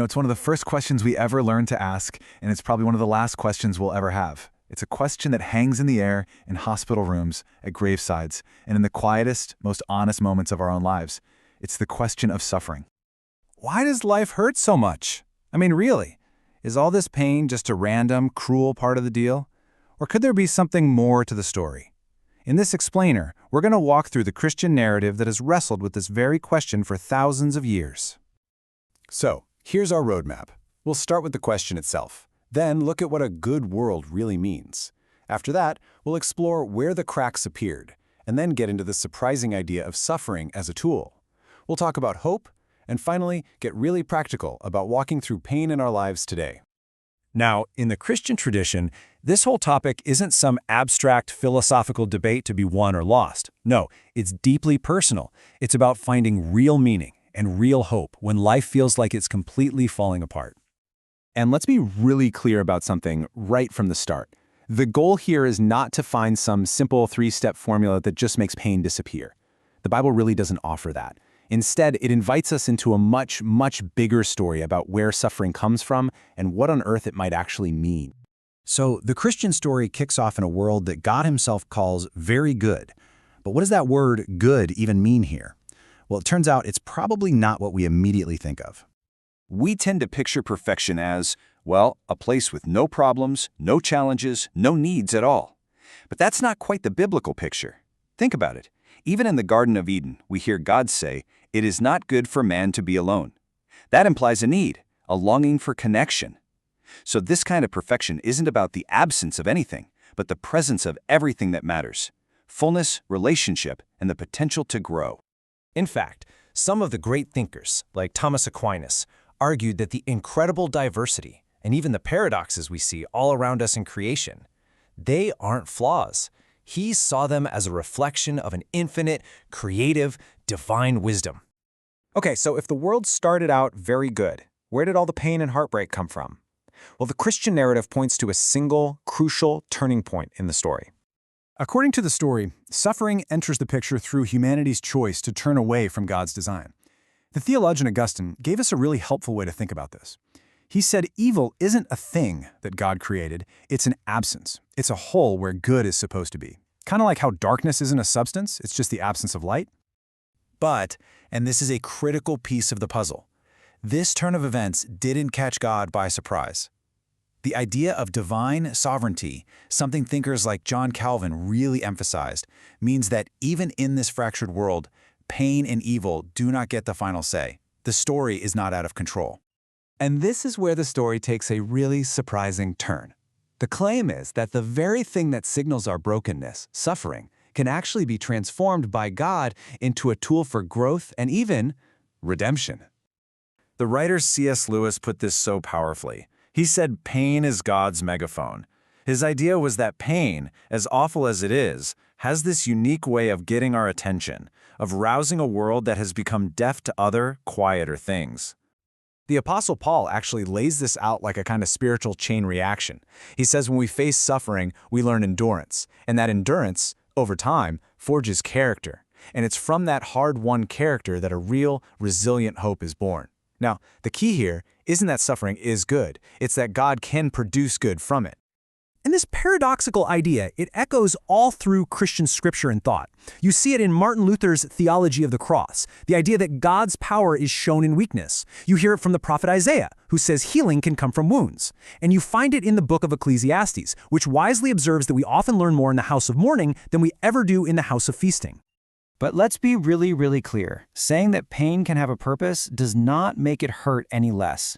It's one of the first questions we ever learn to ask, and it's probably one of the last questions we'll ever have. It's a question that hangs in the air in hospital rooms, at gravesides, and in the quietest, most honest moments of our own lives. It's the question of suffering. Why does life hurt so much? I mean, really, is all this pain just a random, cruel part of the deal? Or could there be something more to the story? In this explainer, we're going to walk through the Christian narrative that has wrestled with this very question for thousands of years. So, here's our roadmap. We'll start with the question itself, then look at what a good world really means. After that, we'll explore where the cracks appeared, and then get into the surprising idea of suffering as a tool. We'll talk about hope, and finally, get really practical about walking through pain in our lives today. Now, in the Christian tradition, this whole topic isn't some abstract philosophical debate to be won or lost. No, it's deeply personal. It's about finding real meaning and real hope when life feels like it's completely falling apart. And let's be really clear about something right from the start. The goal here is not to find some simple three-step formula that just makes pain disappear. The Bible really doesn't offer that. Instead, it invites us into a much, much bigger story about where suffering comes from and what on earth it might actually mean. So, the Christian story kicks off in a world that God himself calls very good. But what does that word good even mean here? Well, it turns out it's probably not what we immediately think of. We tend to picture perfection as, well, a place with no problems, no challenges, no needs at all. But that's not quite the biblical picture. Think about it. Even in the Garden of Eden, we hear God say, "It is not good for man to be alone." That implies a need, a longing for connection. So this kind of perfection isn't about the absence of anything, but the presence of everything that matters: fullness, relationship, and the potential to grow. In fact, some of the great thinkers, like Thomas Aquinas, argued that the incredible diversity and even the paradoxes we see all around us in creation, they aren't flaws. He saw them as a reflection of an infinite, creative, divine wisdom. Okay, so if the world started out very good, where did all the pain and heartbreak come from? Well, the Christian narrative points to a single, crucial turning point in the story. According to the story, suffering enters the picture through humanity's choice to turn away from God's design. The theologian Augustine gave us a really helpful way to think about this. He said evil isn't a thing that God created, it's an absence. It's a hole where good is supposed to be. Kind of like how darkness isn't a substance, it's just the absence of light. But, and this is a critical piece of the puzzle, this turn of events didn't catch God by surprise. The idea of divine sovereignty, something thinkers like John Calvin really emphasized, means that even in this fractured world, pain and evil do not get the final say. The story is not out of control. And this is where the story takes a really surprising turn. The claim is that the very thing that signals our brokenness, suffering, can actually be transformed by God into a tool for growth and even redemption. The writer C.S. Lewis put this so powerfully. He said pain is God's megaphone. His idea was that pain, as awful as it is, has this unique way of getting our attention, of rousing a world that has become deaf to other, quieter things. The Apostle Paul actually lays this out like a kind of spiritual chain reaction. He says when we face suffering, we learn endurance, and that endurance, over time, forges character. And it's from that hard-won character that a real, resilient hope is born. Now, the key here isn't that suffering is good, it's that God can produce good from it. And this paradoxical idea, it echoes all through Christian scripture and thought. You see it in Martin Luther's theology of the cross, the idea that God's power is shown in weakness. You hear it from the prophet Isaiah, who says healing can come from wounds. And you find it in the book of Ecclesiastes, which wisely observes that we often learn more in the house of mourning than we ever do in the house of feasting. But let's be really, really clear. Saying that pain can have a purpose does not make it hurt any less.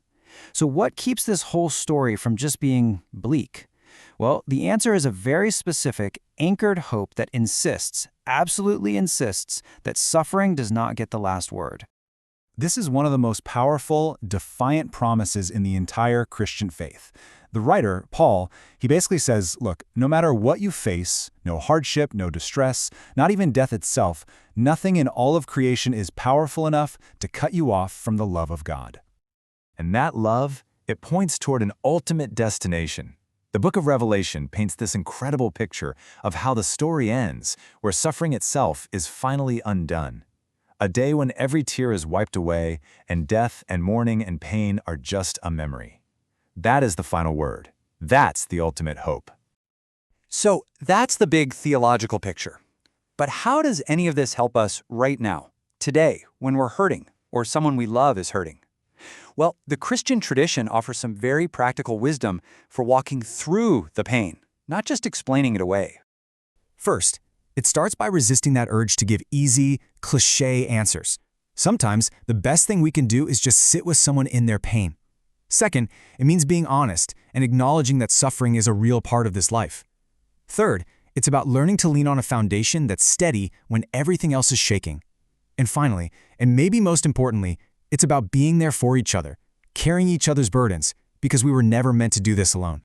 So what keeps this whole story from just being bleak? Well, the answer is a very specific, anchored hope that insists, absolutely insists, that suffering does not get the last word. This is one of the most powerful, defiant promises in the entire Christian faith. The writer, Paul, he basically says, look, no matter what you face, no hardship, no distress, not even death itself, nothing in all of creation is powerful enough to cut you off from the love of God. And that love, it points toward an ultimate destination. The book of Revelation paints this incredible picture of how the story ends, where suffering itself is finally undone. A day when every tear is wiped away and death and mourning and pain are just a memory. That is the final word. That's the ultimate hope. So that's the big theological picture. But how does any of this help us right now, today, when we're hurting or someone we love is hurting? Well, the Christian tradition offers some very practical wisdom for walking through the pain, not just explaining it away. First, it starts by resisting that urge to give easy, cliché answers. Sometimes, the best thing we can do is just sit with someone in their pain. Second, it means being honest and acknowledging that suffering is a real part of this life. Third, it's about learning to lean on a foundation that's steady when everything else is shaking. And finally, and maybe most importantly, it's about being there for each other, carrying each other's burdens, because we were never meant to do this alone.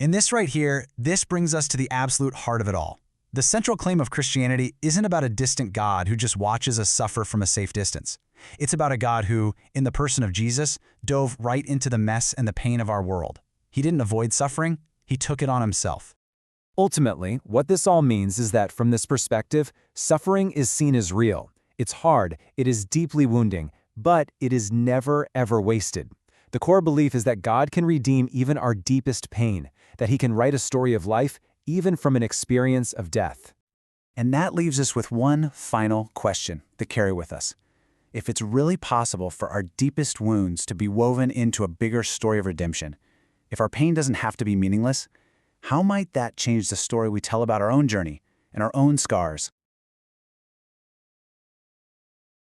In this right here, this brings us to the absolute heart of it all. The central claim of Christianity isn't about a distant God who just watches us suffer from a safe distance. It's about a God who, in the person of Jesus, dove right into the mess and the pain of our world. He didn't avoid suffering, he took it on himself. Ultimately, what this all means is that from this perspective, suffering is seen as real. It's hard, it is deeply wounding, but it is never, ever wasted. The core belief is that God can redeem even our deepest pain, that He can write a story of life even from an experience of death. And that leaves us with one final question to carry with us. If it's really possible for our deepest wounds to be woven into a bigger story of redemption, if our pain doesn't have to be meaningless, how might that change the story we tell about our own journey and our own scars?